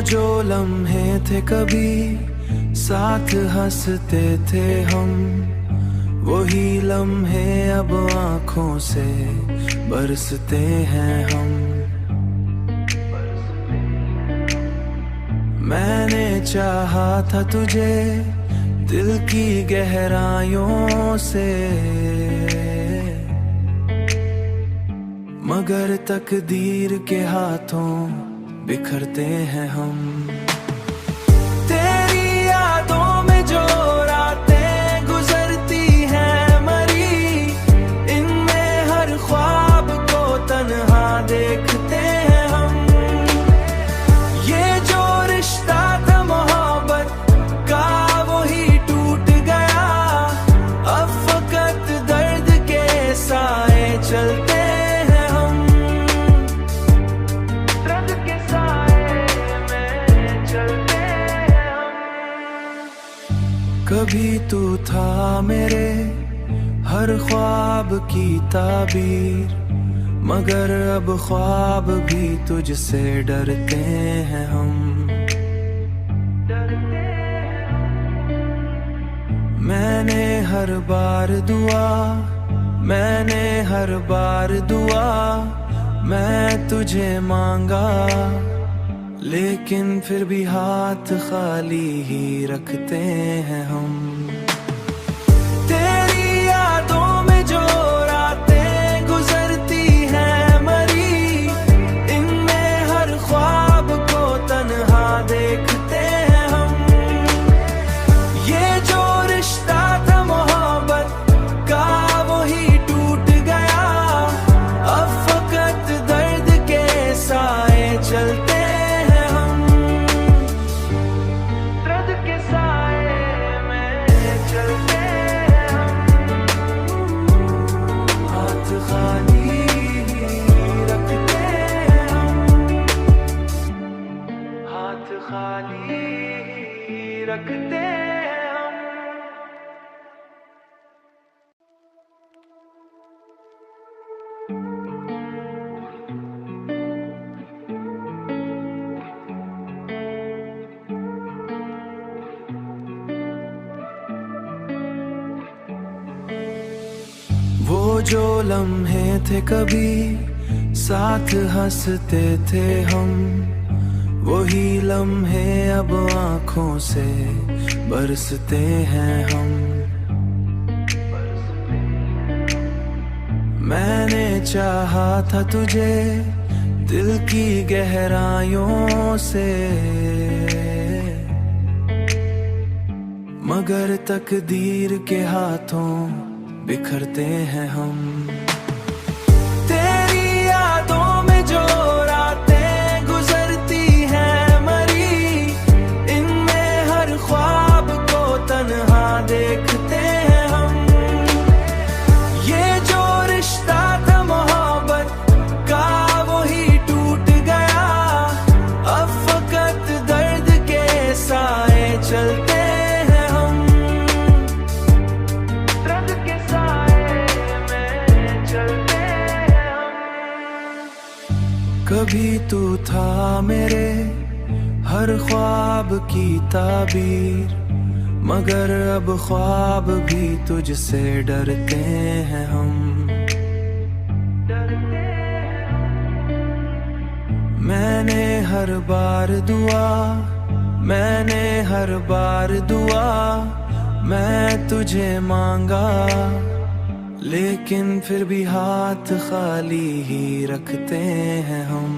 जो लम्हे थे कभी साथ हंसते थे हम, वही लम्हे अब आँखों से बरसते हैं हम। मैंने चाहा था तुझे दिल की गहराइयों से, मगर तकदीर के हाथों बिखरते हैं हम। तेरी यादों में जो रातें गुजरती हैं मरी, इनमें हर ख्वाब को तन्हा देखते हैं हम। ये जो रिश्ता था मोहब्बत का वही टूट गया, अब फकत दर्द के साए चलते हैं हम। दर्द के साए में चलते हैं हम। कभी तू था मेरे हर ख्वाब की ताबीर, मगर अब ख्वाब भी तुझसे डरते हैं हम। मैंने हर बार दुआ मैं तुझे मांगा, लेकिन फिर भी हाथ खाली ही रखते हैं हम। तेरी यादों में जो रातें गुजरती हैं मरी, इनमें हर ख्वाब को तन्हा देखते हैं हम। ये जो रिश्ता था मोहब्बत का वही टूट गया, अब फकत दर्द के साए चलते हैं हम। दर्द के साए में चलते हैं हम। हाथ खाली रखते हैं हम। हाथ खाली रखते हैं हम। वो जो लम्हे थे कभी साथ हंसते थे हम, वही लम्हे अब आँखों से बरसते हैं हम। मैंने चाहा था तुझे दिल की गहराइयों से, मगर तकदीर के हाथों बिखरते हैं हम। तेरी यादों में जो रातें गुजरती हैं मरी, इनमें हर ख्वाब को तन्हा देखते हैं हम। ये जो रिश्ता था मोहब्बत का वही टूट गया, अब फकत दर्द के साए चलते हैं हम। दर्द के साए में चलते हैं हम। कभी तू था मेरे हर ख्वाब की ताबीर, मगर अब ख्वाब भी तुझसे डरते हैं हम। मैंने हर बार दुआ मैं तुझे मांगा, लेकिन फिर भी हाथ खाली ही रखते हैं हम।